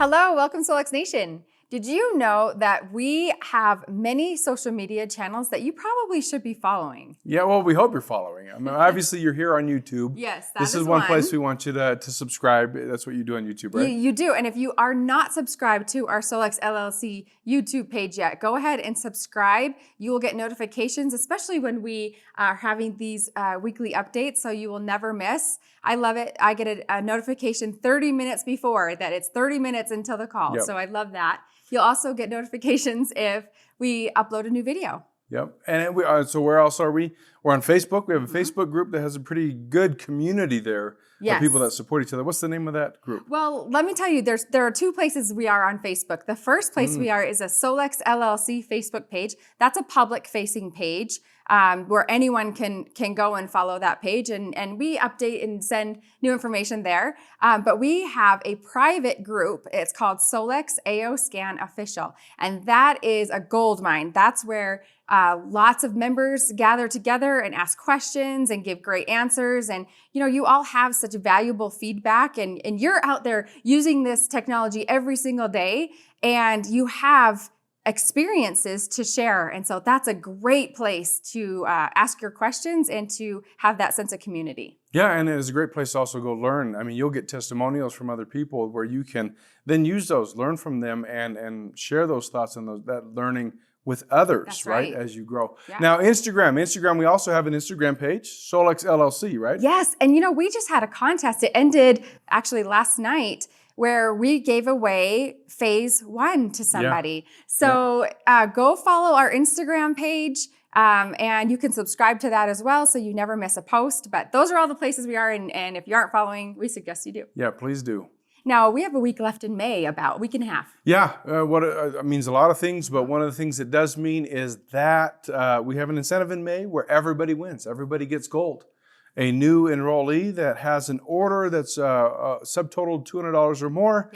Hello, welcome Solex Nation. Did you know that we have many social media channels that you probably should be following? Yeah, well, we hope you're following. I mean, obviously, you're here on YouTube. Yes, this is one place we want you to subscribe. That's what you do on YouTube, right? You do, and if you are not subscribed to our Solex LLC YouTube page yet, go ahead and subscribe. You will get notifications, especially when we are having these weekly updates, so you will never miss. I love it. I get a notification 30 minutes before that it's 30 minutes until the call, so I love that. You'll also get notifications if we upload a new video. Yep. And so where else are we? We're on Facebook. We have a Facebook group that has a pretty good community there of people that support each other. What's the name of that group? Well, let me tell you, there are two places we are on Facebook. The first place we are is a Solex LLC Facebook page. That's a public-facing page where anyone can go and follow that page, and we update and send new information there. But we have a private group. It's called Solex AO Scan Official, and that is a gold mine. That's where lots of members gather together and ask questions and give great answers. And you all have such valuable feedback, and you're out there using this technology every single day, and you have experiences to share. And so that's a great place to ask your questions and to have that sense of community. Yeah, and it's a great place to also go learn. I mean, you'll get testimonials from other people where you can then use those, learn from them, and share those thoughts and that learning with others, right, as you grow. Yeah. Now, Instagram, we also have an Instagram page, Solex LLC, right? Yes, and we just had a contest. It ended actually last night, where we gave away phase 1 to somebody. So go follow our Instagram page, and you can subscribe to that as well, so you never miss a post. But those are all the places we are, and if you aren't following, we suggest you do. Yeah, please do. Now, we have a week left in May, about a week and a half. Yeah, it means a lot of things, but one of the things it does mean is that we have an incentive in May where everybody wins. Everybody gets gold. A new enrollee that has an order that's subtotaled $200 or more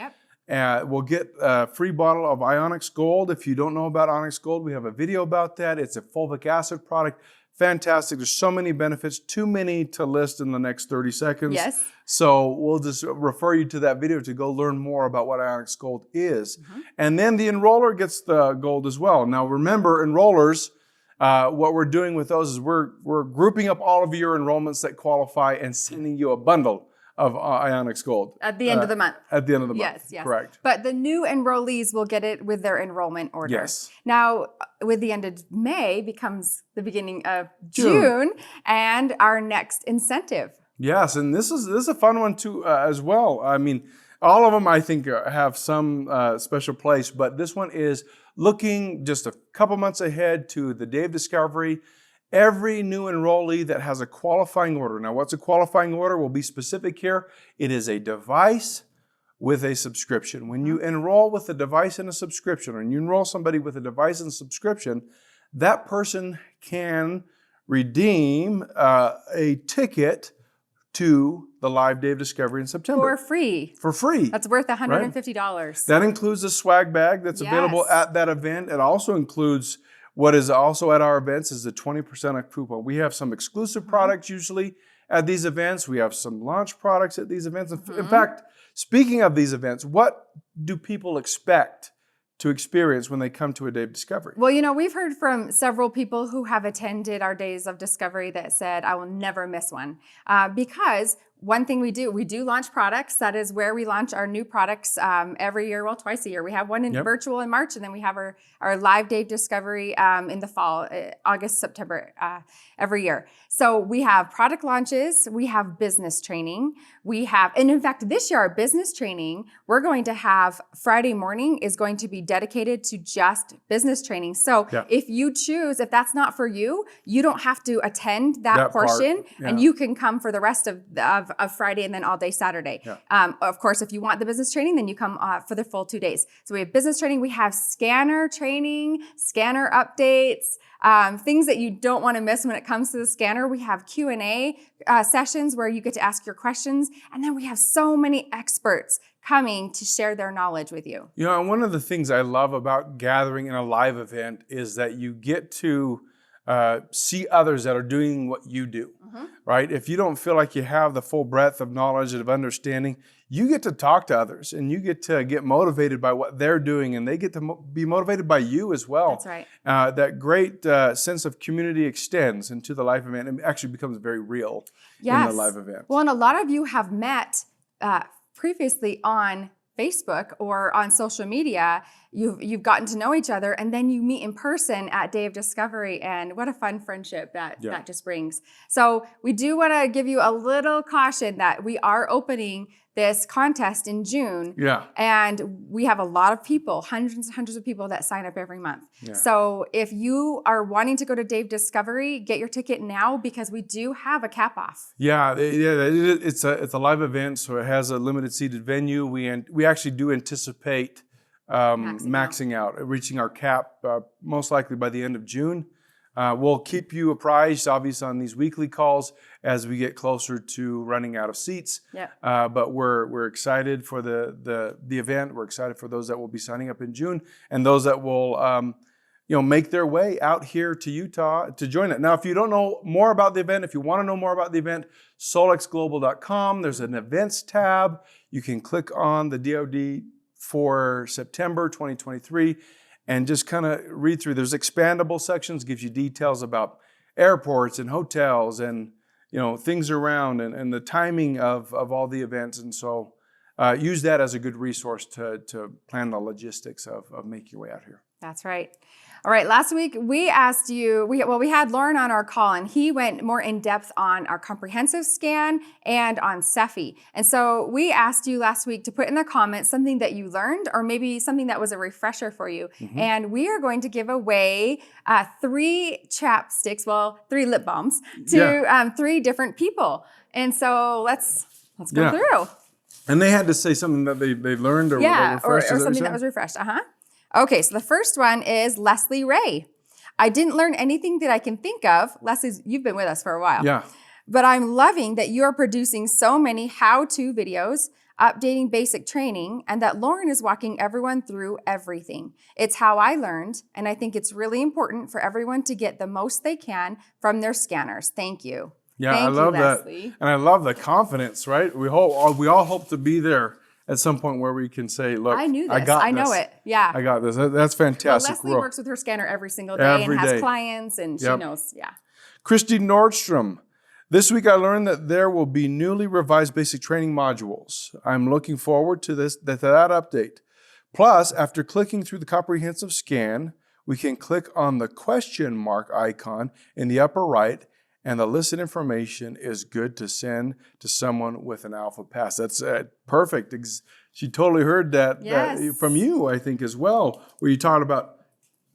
will get a free bottle of Onyx Gold. If you don't know about Onyx Gold, we have a video about that. It's a fulvic acid product. Fantastic. There's so many benefits, too many to list in the next 30 seconds. Yes. So we'll just refer you to that video to go learn more about what Onyx Gold is. And then the enroller gets the gold as well. Now remember, enrollers, what we're doing with those is we're grouping up all of your enrollments that qualify and sending you a bundle of Onyx Gold. At the end of the month. At the end of the month, yes. Correct. But the new enrollees will get it with their enrollment order. Yes. Now, with the end of May becomes the beginning of June and our next incentive. Yes, and this is a fun one too as well. I mean, all of them I think have some special place, but this one is looking just a couple months ahead to the day of discovery. Every new enrollee that has a qualifying order. Now, what's a qualifying order? We'll be specific here. It is a device with a subscription. When you enroll with a device and a subscription, or you enroll somebody with a device and subscription, that person can redeem a ticket to the live day of discovery in September. For free. For free. That's worth $150. Right? That includes a swag bag that's available at that event. It also includes what is also at our events is a 20% coupon. We have some exclusive products usually at these events. We have some launch products at these events. In fact, speaking of these events, what do people expect to experience when they come to a day of discovery? Well, we've heard from several people who have attended our days of discovery that said, I will never miss one. Because one thing we do launch products. That is where we launch our new products every year, well, twice a year. We have one in virtual in March, and then we have our live day of discovery in the fall, August, September, every year. So we have product launches, we have business training, and in fact, this year, our business training, we're going to have Friday morning is going to be dedicated to just business training. So if you choose, if that's not for you, you don't have to attend that portion, and you can come for the rest of Friday and then all day Saturday. Of course, if you want the business training, then you come for the full 2 days. So we have business training, we have scanner training, scanner updates, things that you don't want to miss when it comes to the scanner. We have Q&A sessions where you get to ask your questions. And then we have so many experts coming to share their knowledge with you. And one of the things I love about gathering in a live event is that you get to see others that are doing what you do, right? If you don't feel like you have the full breadth of knowledge and of understanding, you get to talk to others and you get to get motivated by what they're doing, and they get to be motivated by you as well. That's right. That great sense of community extends into the live event and actually becomes very real in the live event. Well, and a lot of you have met previously on Facebook or on social media. You've gotten to know each other, and then you meet in person at Day of Discovery, and what a fun friendship that just brings. So we do want to give you a little caution that we are opening this contest in June. Yeah. And we have a lot of people, hundreds and hundreds of people that sign up every month. Yeah. So if you are wanting to go to Day of Discovery, get your ticket now, because we do have a cap off. Yeah, it's a live event, so it has a limited seated venue. We actually do anticipate maxing out, reaching our cap most likely by the end of June. We'll keep you apprised, obviously, on these weekly calls as we get closer to running out of seats. Yeah. But we're excited for the event. We're excited for those that will be signing up in June, and those that will make their way out here to Utah to join it. Now, if you don't know more about the event, if you want to know more about the event, solexglobal.com. There's an events tab. You can click on the DoD for September 2023. And just kind of read through. There's expandable sections, gives you details about airports and hotels and things around and the timing of all the events. And so use that as a good resource to plan the logistics of making your way out here. That's right. All right, last week we asked you, we had Lauren on our call, and he went more in depth on our comprehensive scan and on Cephi. And so we asked you last week to put in the comments something that you learned, or maybe something that was a refresher for you. And we are going to give away 3 lip balms to 3 different people. And so let's go through. And they had to say something that they learned or or something that was refreshed. Okay, so the first one is Leslie Ray. I didn't learn anything that I can think of. Leslie, you've been with us for a while. Yeah. But I'm loving that you are producing so many how-to videos, updating basic training, and that Lauren is walking everyone through everything. It's how I learned, and I think it's really important for everyone to get the most they can from their scanners. Thank you. Yeah, Thank I love you, that. Leslie. And I love the confidence, right? We all hope to be there at some point where we can say, look, I knew this. I got I know this. it. Yeah. I got this. That's fantastic. Well, Leslie works with her scanner every single day and has clients, and she knows. Yeah. Christy Nordstrom. This week I learned that there will be newly revised basic training modules. I'm looking forward to that update. Plus, after clicking through the comprehensive scan, we can click on the question mark icon in the upper right, and the listed information is good to send to someone with an Alpha Pass. That's perfect. She totally heard that from you, I think, as well, where you talked about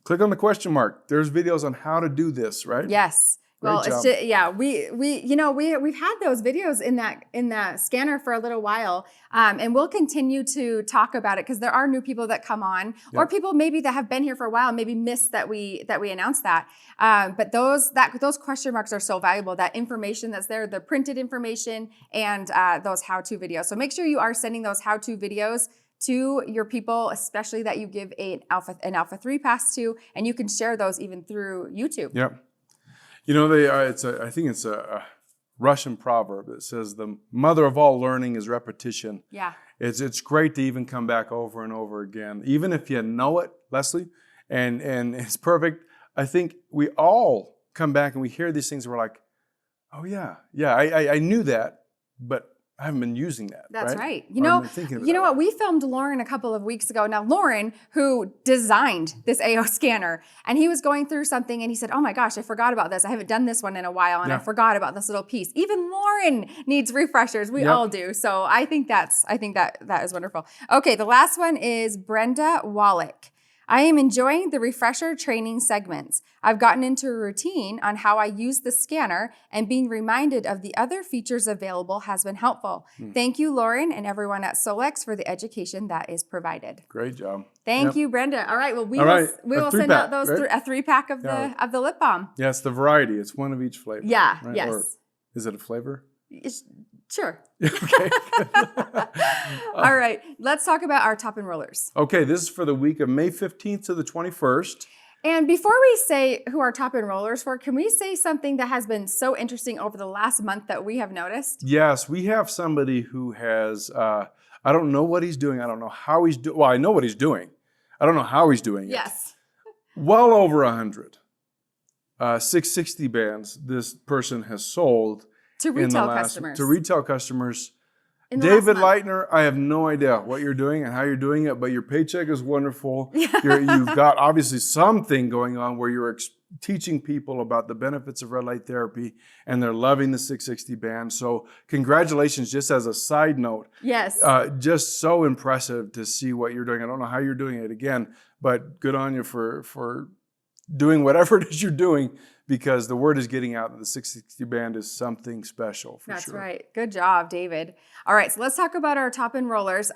click on the question mark. There's videos on how to do this, right? Yes. Well, it's just, we've had those videos in that scanner for a little while, and we'll continue to talk about it because there are new people that come on, or people maybe that have been here for a while, maybe missed that we announced that. But those question marks are so valuable. That information that's there, the printed information, and those how-to videos. So make sure you are sending those how-to videos to your people, especially that you give an Alpha 3 pass to, and you can share those even through YouTube. Yep. I think it's a Russian proverb that says the mother of all learning is repetition. Yeah. It's great to even come back over and over again, even if you know it, Leslie, and it's perfect. I think we all come back and we hear these things and we're like, oh yeah, I knew that, but I haven't been using that. That's right. You know what? We filmed Lauren a couple of weeks ago. Now, Lauren, who designed this AO scanner, and he was going through something and he said, oh my gosh, I forgot about this. I haven't done this one in a while, and I forgot about this little piece. Even Lauren needs refreshers. We all do. So I think that is wonderful. Okay, the last one is Brenda Wallach. I am enjoying the refresher training segments. I've gotten into a routine on how I use the scanner, and being reminded of the other features available has been helpful. Thank you, Lauren, and everyone at Solex for the education that is provided. Great job. Thank you, Brenda. All right, well, we will send out those a 3-pack of the lip balm. Yes, the variety. It's one of each flavor. Yeah, right? yes. Or is it a flavor? Sure. Okay. All right, let's talk about our top enrollers. Okay, this is for the week of May 15th to the 21st. And before we say who our top enrollers for, can we say something that has been so interesting over the last month that we have noticed? Yes, we have somebody who has, I don't know what he's doing. I don't know how he's doing. Well, I know what he's doing. I don't know how he's doing it. Yes. Well over 100. 660 bands this person has sold To retail customers. To retail customers. In the David last month. Leitner, I have no idea what you're doing and how you're doing it, but your paycheck is wonderful. You've got obviously something going on where you're teaching people about the benefits of red light therapy, and they're loving the 660 band. So congratulations, just as a side note. Yes. Just so impressive to see what you're doing. I don't know how you're doing it again, but good on you for doing whatever it is you're doing, because the word is getting out that the 660 band is something special for That's sure. right. Good job, David. All right, so let's talk about our top enrollers.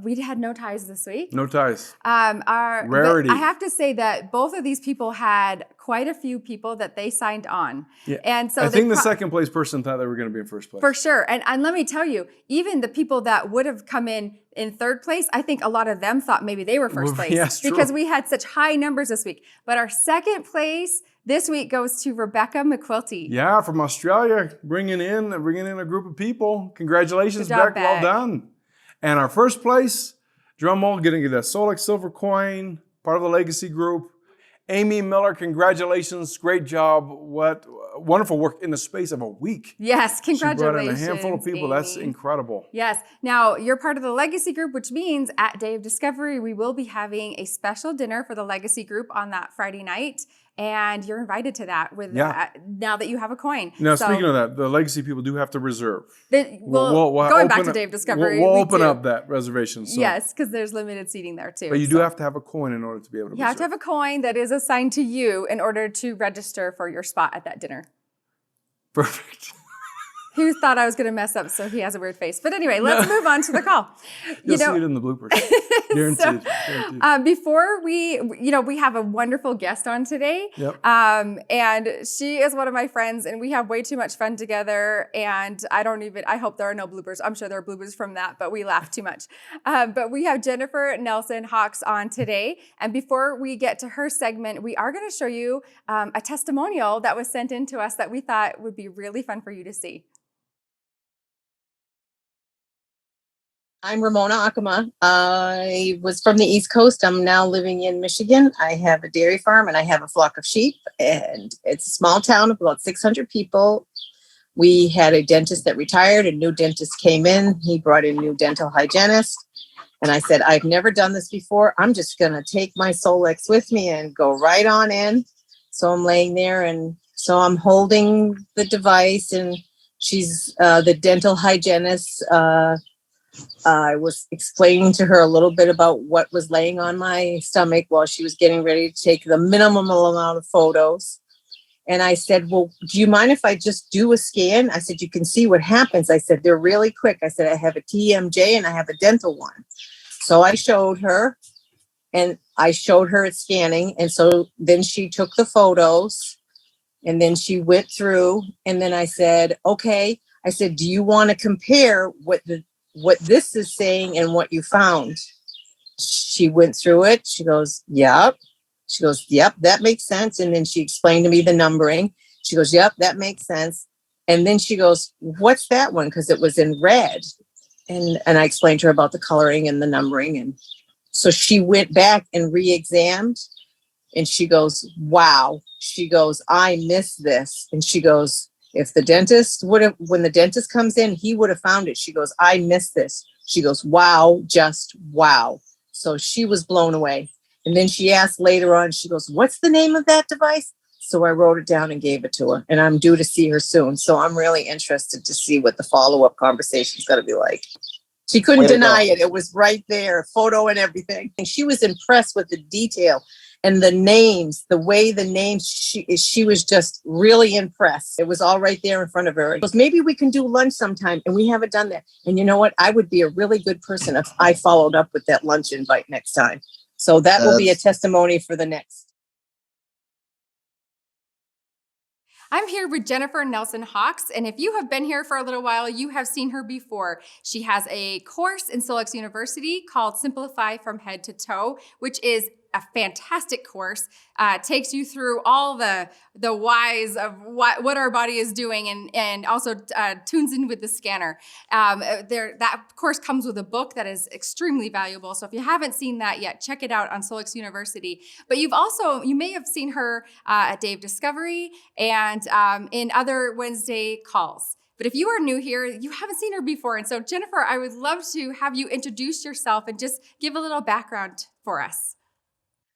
We had no ties this week. No ties. Rarity. I have to say that both of these people had quite a few people that they signed on. Yeah. And so I think the second place person thought they were going to be in first place. For sure. And let me tell you, even the people that would have come in third place, I think a lot of them thought maybe they were first place. Yes, because true. we had such high numbers this week. But our second place this week goes to Rebecca McQuilty. Yeah, from Australia, bringing in a group of people. Congratulations, Good job, Beck. Well done. And our first place, drum roll, getting a Solex silver coin, part of the Legacy Group. Amy Miller, congratulations. Great job. What wonderful work in the space of a week. Yes, congratulations. She brought in a handful of people. Amy. That's incredible. Yes. Now, you're part of the Legacy Group, which means at Day of Discovery, we will be having a special dinner for the Legacy Group on that Friday night. And you're invited to that now that you have a coin. Now, speaking of that, the Legacy people do have to reserve. Going back to Day of Discovery, we'll open up that reservation. So. Yes, because there's limited seating there too. But you do have to have a coin in order to be able to reserve. You have to have a coin that is assigned to you in order to register for your spot at that dinner. Perfect. Who thought I was going to mess up, so he has a weird face. But anyway, let's move on to the call. You'll see it in the bloopers. Guaranteed. Before we have a wonderful guest on today. Yep. And she is one of my friends, and we have way too much fun together. And I hope there are no bloopers. I'm sure there are bloopers from that, but we laugh too much. But we have Jennifer Nelson Hawks on today. And before we get to her segment, we are going to show you a testimonial that was sent in to us that we thought would be really fun for you to see. I'm Ramona Okkema. I was from the East Coast. I'm now living in Michigan. I have a dairy farm and I have a flock of sheep, and it's a small town of about 600 people. We had a dentist that retired. A new dentist came in. He brought in a new dental hygienist. And I said, I've never done this before. I'm just going to take my Solex with me and go right on in. So I'm laying there, and so I'm holding the device, and she's the dental hygienist. I was explaining to her a little bit about what was laying on my stomach while she was getting ready to take the minimum amount of photos. And I said, well, do you mind if I just do a scan? I said, you can see what happens. I said, they're really quick. I said, I have a TMJ and I have a dental one. So I showed her, and I showed her it scanning. And so then she took the photos, and then she went through, and then I said, okay. I said, do you want to compare what this is saying and what you found? She went through it. She goes, yep. She goes, yep, that makes sense. And then she explained to me the numbering. She goes, yep, that makes sense. And then she goes, what's that one? Because it was in red. And I explained to her about the coloring and the numbering. And so she went back and re-examined, and she goes, wow. She goes, I missed this. And she goes, if the dentist when the dentist comes in, he would have found it. She goes, I missed this. She goes, wow, just wow. So she was blown away. And then she asked later on, she goes, what's the name of that device? So I wrote it down and gave it to her, and I'm due to see her soon. So I'm really interested to see what the follow-up conversation is going to be like. She couldn't deny it. It was right there, photo and everything. And she was impressed with the detail and the names, the way the names, she was just really impressed. It was all right there in front of her. She goes, maybe we can do lunch sometime. And we haven't done that. And you know what? I would be a really good person if I followed up with that lunch invite next time. So that will be a testimony for the next. I'm here with Jennifer Nelson Hawks, and if you have been here for a little while, you have seen her before. She has a course in Solex University called Simplify from Head to Toe, which is a fantastic course. Takes you through all the whys of what our body is doing, and also tunes in with the scanner. That course comes with a book that is extremely valuable. So if you haven't seen that yet, check it out on Solex University. But you may have seen her at Dave Discovery and in other Wednesday calls. But if you are new here, you haven't seen her before. And so Jennifer, I would love to have you introduce yourself and just give a little background for us.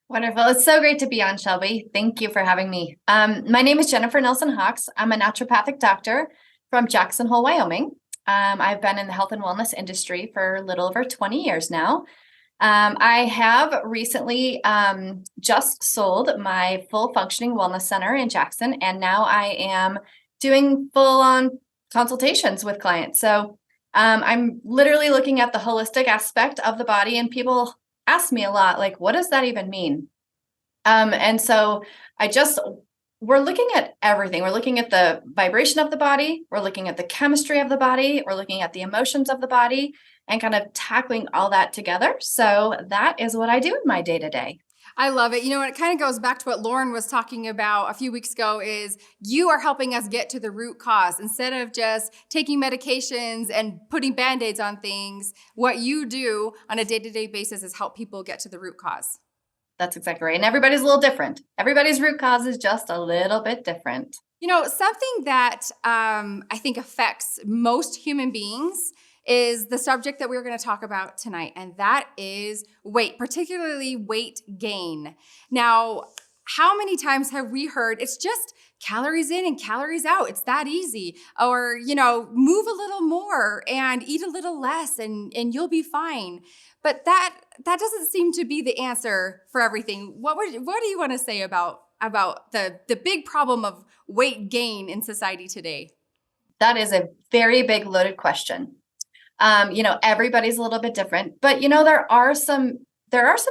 Wonderful. It's so great to be on, Shelby. Thank you for having me. My name is Jennifer Nelson Hawks. I'm a naturopathic doctor from Jackson Hole, Wyoming. I've been in the health and wellness industry for a little over 20 years now. I have recently just sold my full functioning wellness center in Jackson, and now I am doing full-on consultations with clients. So I'm literally looking at the holistic aspect of the body, and people ask me a lot, like, what does that even mean? And so we're looking at everything. We're looking at the vibration of the body. We're looking at the chemistry of the body. We're looking at the emotions of the body and kind of tackling all that together. So that is what I do in my day-to-day. I love it. It kind of goes back to what Lauren was talking about a few weeks ago, is you are helping us get to the root cause. Instead of just taking medications and putting Band-Aids on things, what you do on a day-to-day basis is help people get to the root cause. That's exactly right. And everybody's a little different. Everybody's root cause is just a little bit different. Something that I think affects most human beings is the subject that we're going to talk about tonight, and that is weight, particularly weight gain. Now, how many times have we heard it's just calories in and calories out? It's that easy. Or, move a little more and eat a little less and you'll be fine. But that doesn't seem to be the answer for everything. What do you want to say about the big problem of weight gain in society today? That is a very big loaded question. Everybody's a little bit different, but there are some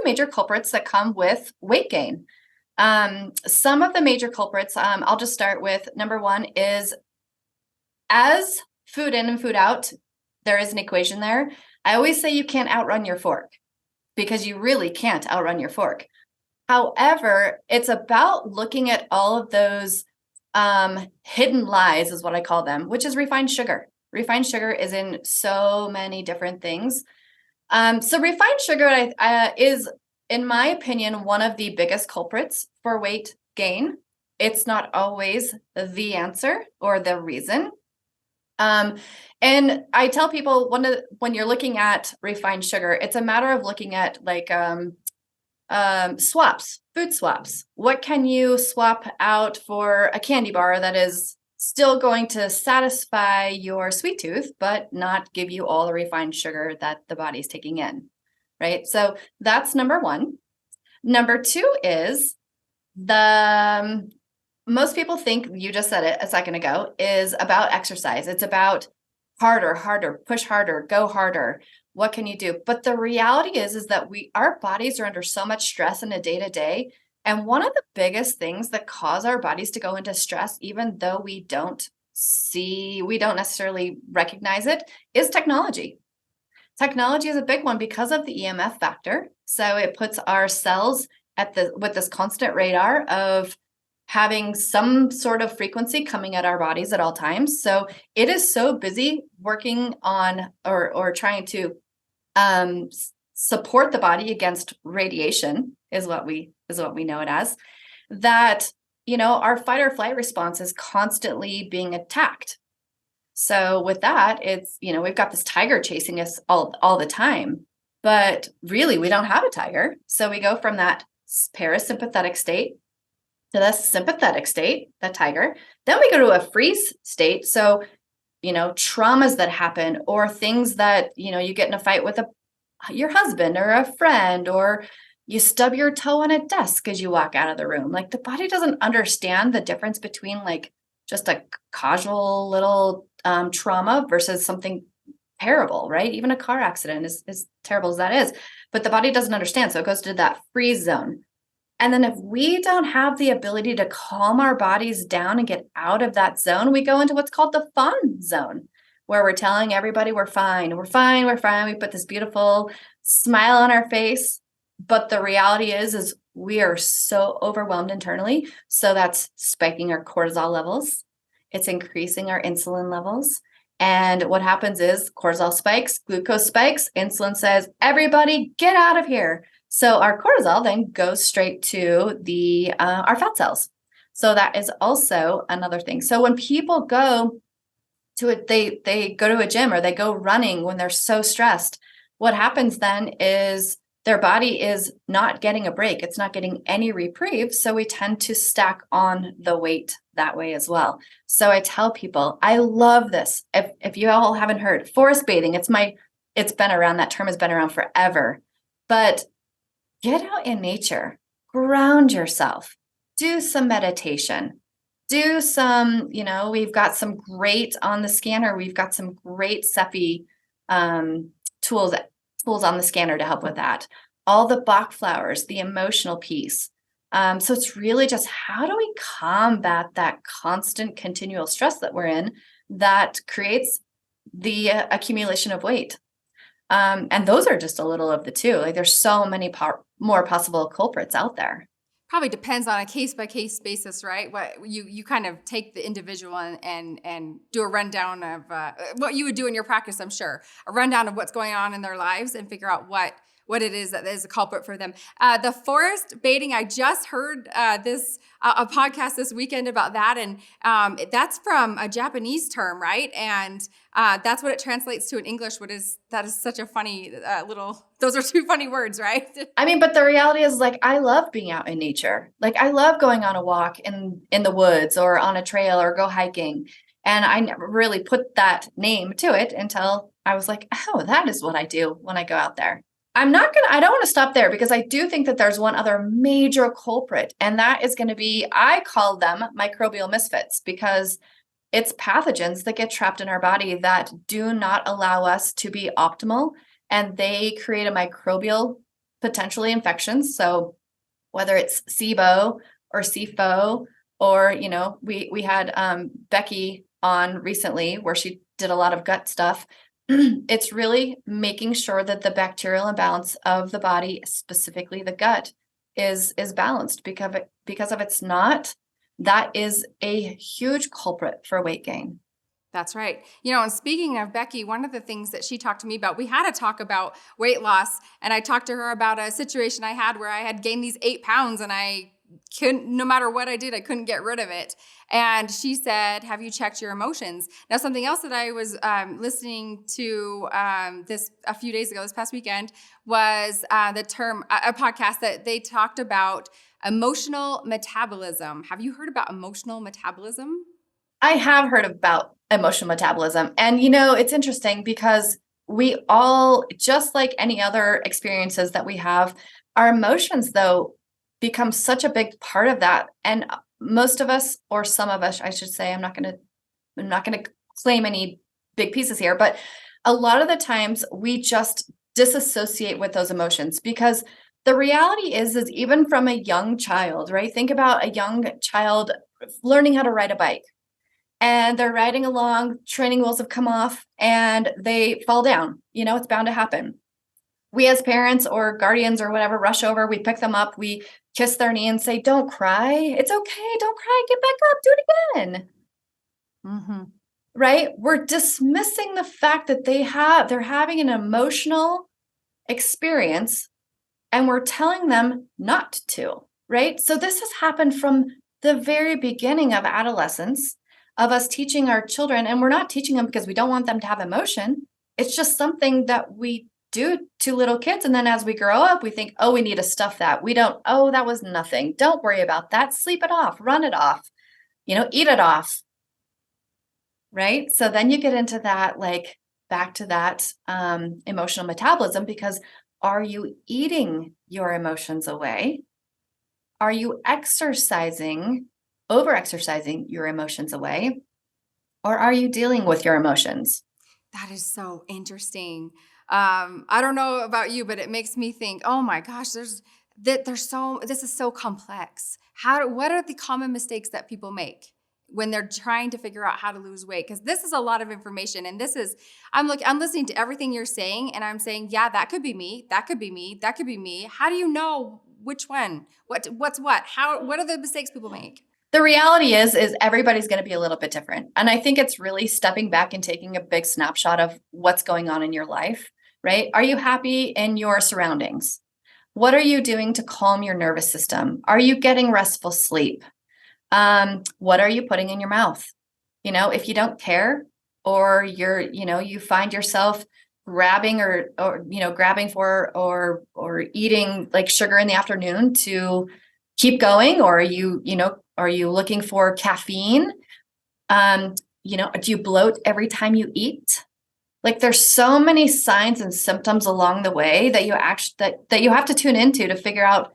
major culprits that come with weight gain. Some of the major culprits, I'll just start with number one is, as food in and food out, there is an equation there. I always say you can't outrun your fork, because you really can't outrun your fork. However, it's about looking at all of those hidden lies, is what I call them, which is refined sugar. Refined sugar is in so many different things. So refined sugar is, in my opinion, one of the biggest culprits for weight gain. It's not always the answer or the reason. And I tell people when you're looking at refined sugar, it's a matter of looking at swaps, food swaps. What can you swap out for a candy bar that is still going to satisfy your sweet tooth, but not give you all the refined sugar that the body's taking in, right? So that's number one. Number two is most people think, you just said it a second ago, is about exercise. It's about harder, push harder, go harder. What can you do? But the reality is that our bodies are under so much stress in a day-to-day. And one of the biggest things that cause our bodies to go into stress, even though we don't necessarily recognize it, is technology. Technology is a big one because of the EMF factor. So it puts our cells with this constant radar of having some sort of frequency coming at our bodies at all times. So it is so busy working on or trying to support the body against radiation, is what we know it as, that our fight or flight response is constantly being attacked. So with that, it's we've got this tiger chasing us all the time, but really we don't have a tiger. So we go from that parasympathetic state to the sympathetic state, the tiger. Then we go to a freeze state. So traumas that happen, or things that you get in a fight with your husband or a friend, or you stub your toe on a desk as you walk out of the room. Like, the body doesn't understand the difference between like just a casual little trauma versus something terrible, right? Even a car accident is terrible as that is, but the body doesn't understand. So it goes to that freeze zone. And then if we don't have the ability to calm our bodies down and get out of that zone, we go into what's called the fawn zone, where we're telling everybody we're fine. We put this beautiful smile on our face, But the reality is we are so overwhelmed internally. So that's spiking our cortisol levels. It's increasing our insulin levels. And what happens is cortisol spikes, glucose spikes, insulin says, everybody get out of here. So our cortisol then goes straight to the our fat cells. So that is also another thing. So when people go to it, they go to a gym or they go running when they're so stressed. What happens then is their body is not getting a break. It's not getting any reprieve. So we tend to stack on the weight that way as well. So I tell people, I love this. If you all haven't heard, forest bathing, it's been around, that term has been around forever. But get out in nature, ground yourself, do some meditation, do some, we've got some great on the scanner. We've got some great CEPI tools on the scanner to help with that. All the Bach flowers, the emotional piece. So it's really just how do we combat that constant continual stress that we're in that creates the accumulation of weight. And those are just a little of the two. Like there's so many more possible culprits out there. Probably depends on a case-by-case basis, right? What you kind of take the individual and do a rundown of what you would do in your practice, I'm sure. A rundown of what's going on in their lives and figure out what it is that is a culprit for them. The forest bathing, I just heard a podcast this weekend about that, and that's from a Japanese term, right? And that's what it translates to in English. That is such a funny those are two funny words, right? I mean, but the reality is like, I love being out in nature. Like I love going on a walk in the woods or on a trail or go hiking. And I never really put that name to it until I was like, oh, that is what I do when I go out there. I don't want to stop there because I do think that there's one other major culprit, and that is going to be, I call them microbial misfits, because it's pathogens that get trapped in our body that do not allow us to be optimal, and they create a microbial potentially infections. So whether it's SIBO or SIFO, or, we had Becky on recently where she did a lot of gut stuff. It's really making sure that the bacterial imbalance of the body, specifically the gut, is balanced, because if it's not, that is a huge culprit for weight gain. That's right. And speaking of Becky, one of the things that she talked to me about, we had a talk about weight loss, and I talked to her about a situation I had where I had gained these 8 pounds and I couldn't, no matter what I did, I couldn't get rid of it. And she said, have you checked your emotions? Now, something else that I was listening to this a few days ago, this past weekend, was the term, a podcast that they talked about emotional metabolism. Have you heard about emotional metabolism? I have heard about emotional metabolism. And, it's interesting because we all, just like any other experiences that we have, our emotions, though, become such a big part of that. And most of us, or some of us, I should say, I'm not going to claim any big pieces here, but a lot of the times we just disassociate with those emotions, because the reality is even from a young child, right? Think about a young child learning how to ride a bike, and they're riding along, training wheels have come off and they fall down. It's bound to happen. We as parents or guardians or whatever rush over, we pick them up, we kiss their knee and say, don't cry. It's okay. Don't cry. Get back up. Do it again. Mm-hmm. Right? We're dismissing the fact that they're having an emotional experience, and we're telling them not to, right? So this has happened from the very beginning of adolescence, of us teaching our children, and we're not teaching them because we don't want them to have emotion. It's just something that we do to little kids. And then as we grow up, we think, oh, we need to stuff that. We don't, oh, that was nothing. Don't worry about that. Sleep it off, run it off, eat it off. Right? So then you get into that, like back to that emotional metabolism, because are you eating your emotions away? Are you over-exercising your emotions away? Or are you dealing with your emotions? That is so interesting. I don't know about you, but it makes me think, oh my gosh, this is so complex. What are the common mistakes that people make when they're trying to figure out how to lose weight, because this is a lot of information. And this is, I'm listening to everything you're saying, and I'm saying, yeah, that could be me. That could be me. That could be me. How do you know which one? What's what? What are the mistakes people make? The reality is everybody's going to be a little bit different. And I think it's really stepping back and taking a big snapshot of what's going on in your life, right? Are you happy in your surroundings? What are you doing to calm your nervous system? Are you getting restful sleep? What are you putting in your mouth? You know, if you don't care, or you find yourself grabbing grabbing for or eating like sugar in the afternoon to keep going, or are you looking for caffeine? Do you bloat every time you eat? Like, there's so many signs and symptoms along the way that you have to tune into to figure out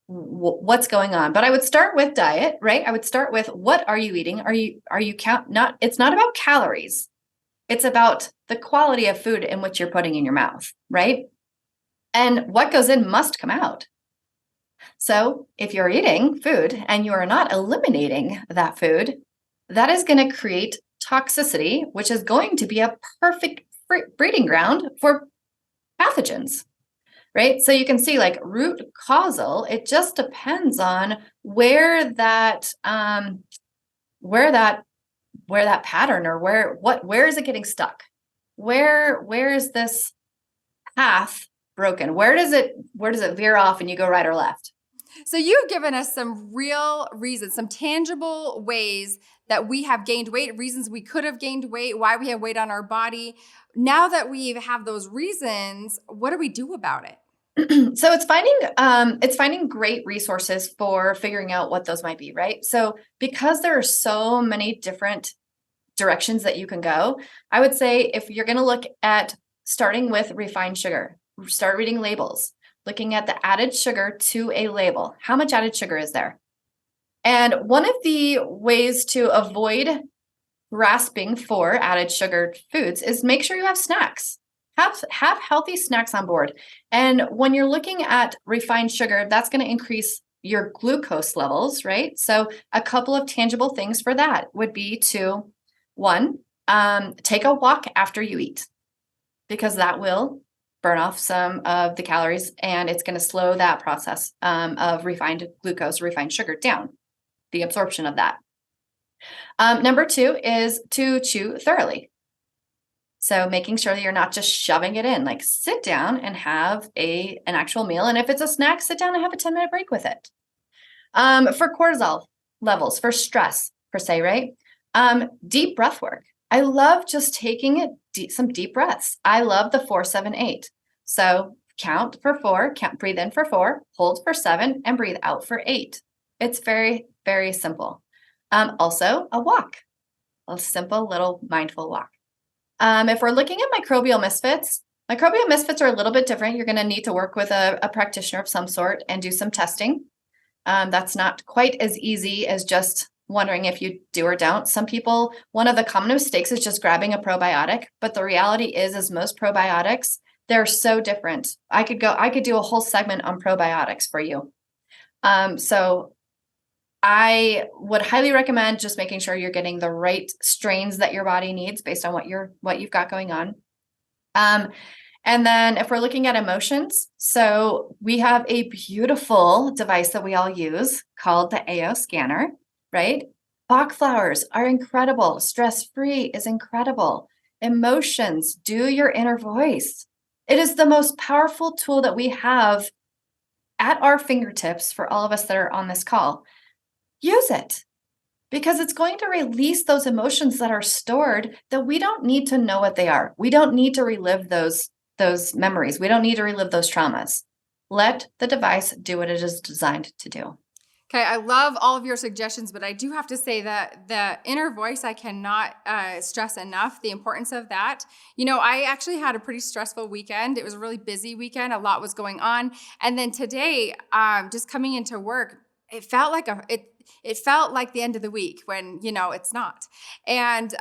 what's going on. But I would start with diet, right? I would start with, what are you eating? It's not about calories. It's about the quality of food in which you're putting in your mouth, right? And what goes in must come out. So if you're eating food and you are not eliminating that food, that is going to create toxicity, which is going to be a perfect breeding ground for pathogens, right? So you can see, like, root causal, it just depends on where that pattern, or where is it getting stuck? Where is this path broken? Where does it veer off and you go right or left? So you've given us some real reasons, some tangible ways that we have gained weight, reasons we could have gained weight, why we have weight on our body. Now that we have those reasons, what do we do about it? So it's finding great resources for figuring out what those might be, right? So because there are so many different directions that you can go, I would say, if you're going to look at starting with refined sugar, start reading labels, looking at the added sugar to a label. How much added sugar is there? And one of the ways to avoid grasping for added sugar foods is make sure you have snacks. Have healthy snacks on board. And when you're looking at refined sugar, that's going to increase your glucose levels, right? So a couple of tangible things for that would be to, one, take a walk after you eat, because that will burn off some of the calories, and it's going to slow that process of refined glucose, refined sugar down, the absorption of that. Number two is to chew thoroughly. So making sure that you're not just shoving it in, like, sit down and have an actual meal. And if it's a snack, sit down and have a 10-minute break with it. For cortisol levels, for stress per se, right? Deep breath work. I love just taking some deep breaths. I love the 4-7-8. So count for 4, breathe in for 4, hold for 7, and breathe out for 8. It's very, very simple. Also a walk, a simple little mindful walk. If we're looking at microbial misfits are a little bit different. You're going to need to work with a practitioner of some sort and do some testing. That's not quite as easy as just wondering if you do or don't. Some people, one of the common mistakes is just grabbing a probiotic, but the reality is most probiotics, they're so different. I could do a whole segment on probiotics for you. So I would highly recommend just making sure you're getting the right strains that your body needs based on what you've got going on. And then if we're looking at emotions, so we have a beautiful device that we all use called the AO scanner, right? Bach flowers are incredible. Stress-free is incredible. Emotions, do your inner voice. It is the most powerful tool that we have at our fingertips for all of us that are on this call. Use it, because it's going to release those emotions that are stored that we don't need to know what they are. We don't need to relive those memories. We don't need to relive those traumas. Let the device do what it is designed to do. Okay, I love all of your suggestions, but I do have to say that the inner voice, I cannot stress enough the importance of that. I actually had a pretty stressful weekend. It was a really busy weekend. A lot was going on. And then today, just coming into work, it felt like it felt like the end of the week when, it's not. And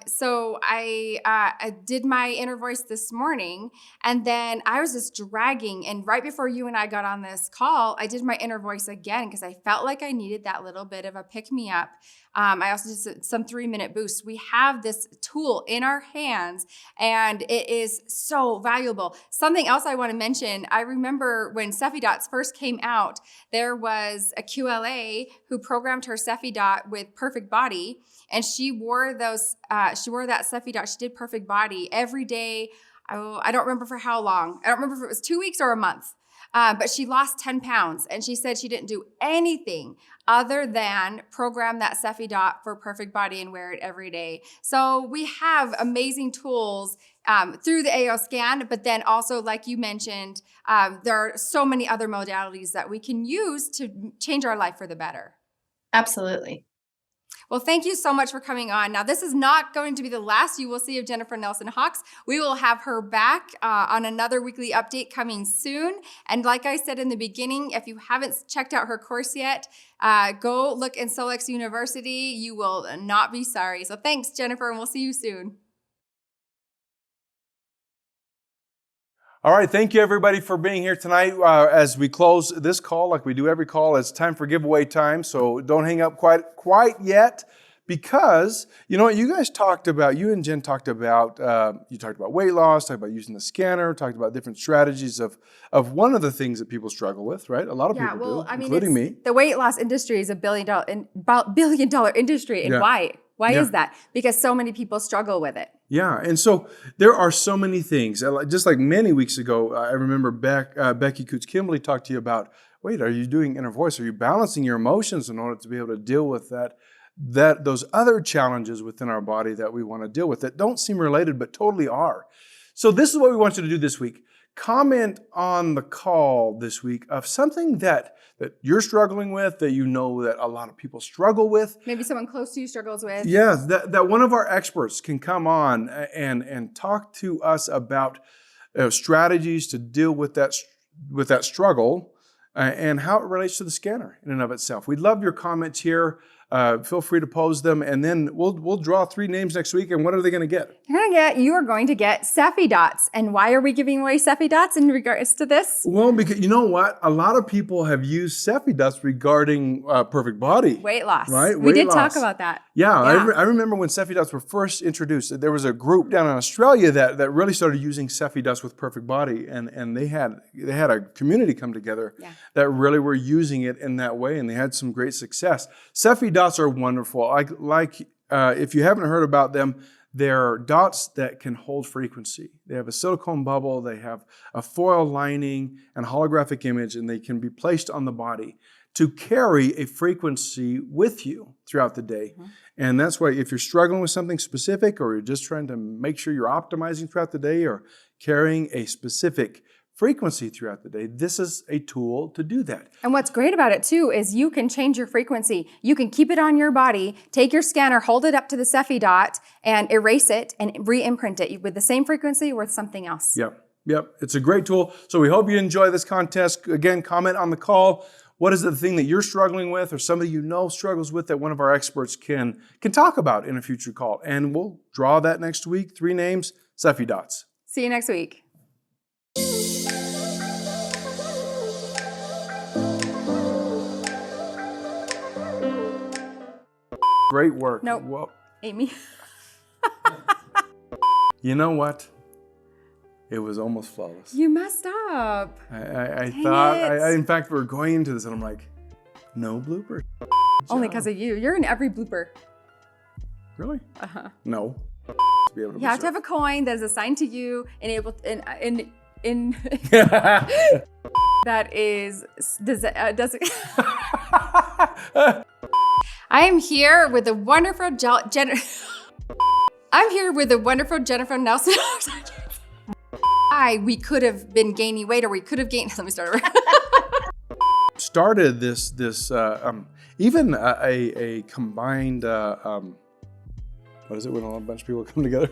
so I did my inner voice this morning, and then I was just dragging. And right before you and I got on this call, I did my inner voice again because I felt like I needed that little bit of a pick-me-up. I also did some 3-minute boosts. We have this tool in our hands, and it is so valuable. Something else I want to mention, I remember when Cephi Dots first came out, there was a QLA who programmed her Cephi Dot with Perfect Body, and she wore that Cephi Dot. She did Perfect Body every day. I don't remember for how long. I don't remember if it was 2 weeks or a month. But she lost 10 pounds, and she said she didn't do anything other than program that Cephi Dot for Perfect Body and wear it every day. So we have amazing tools through the AO scan, but then also, like you mentioned, there are so many other modalities that we can use to change our life for the better. Absolutely. Well, thank you so much for coming on. Now, this is not going to be the last you will see of Jennifer Nelson Hawks. We will have her back on another weekly update coming soon. And like I said in the beginning, if you haven't checked out her course yet, go look in Solex University. You will not be sorry. So thanks, Jennifer, and we'll see you soon. All right, thank you everybody for being here tonight. As we close this call, like we do every call, it's time for giveaway time. So don't hang up quite yet, because you know what you guys talked about. You and Jen talked about weight loss, talked about using the scanner, talked about different strategies of one of the things that people struggle with, right? A lot of people do, including me. The weight loss industry is a billion dollar industry, and why? Why is that? Because so many people struggle with it. Yeah, and so there are so many things. Just like many weeks ago, I remember Becky Coots-Kimberly talked to you about, wait, are you doing inner voice? Are you balancing your emotions in order to be able to deal with those other challenges within our body that we want to deal with that don't seem related but totally are? So this is what we want you to do this week. Comment on the call this week of something that you're struggling with, that you know that a lot of people struggle with. Maybe someone close to you struggles with. Yes, that one of our experts can come on and talk to us about strategies to deal with that struggle and how it relates to the scanner in and of itself. We'd love your comments here. Feel free to pose them, and then we'll draw 3 names next week. And what are they going to get? You are going to get Cephi Dots. And why are we giving away Cephi Dots in regards to this? Well, because you know what? A lot of people have used Cephi Dots regarding Perfect Body. Weight loss. Right? We did talk about that. Yeah. I remember when Cephi Dots were first introduced, there was a group down in Australia that really started using Cephi Dots with Perfect Body. And they had a community come together that really were using it in that way. And they had some great success. Cephi Dots are wonderful. If you haven't heard about them, they're dots that can hold frequency. They have a silicone bubble, they have a foil lining and holographic image, and they can be placed on the body to carry a frequency with you throughout the day. Mm-hmm. And that's why if you're struggling with something specific, or you're just trying to make sure you're optimizing throughout the day or carrying a specific frequency throughout the day, this is a tool to do that. And what's great about it too is you can change your frequency. You can keep it on your body, take your scanner, hold it up to the Cephi Dot, and erase it and re-imprint it with the same frequency or with something else. Yep. It's a great tool. So we hope you enjoy this contest. Again, comment on the call. What is the thing that you're struggling with, or somebody you know struggles with, that one of our experts can talk about in a future call? And we'll draw that next week. 3 names, Cephi Dots. See you next week. Great work. Nope. Well, Amy. You know what? It was almost flawless. You messed up. I thought, in fact, we were going into this and I'm like, no bloopers. Only because of you. You're in every blooper. Really? Uh-huh. No. You have to have a coin that is assigned to you that is I am here with the wonderful Jennifer Nelson. We could have been gaining weight, or we could have gained. Let me start over. Started this even a combined what is it when a bunch of people come together?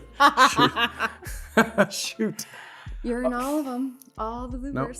Shoot. You're in all of them, all the bloopers. Nope.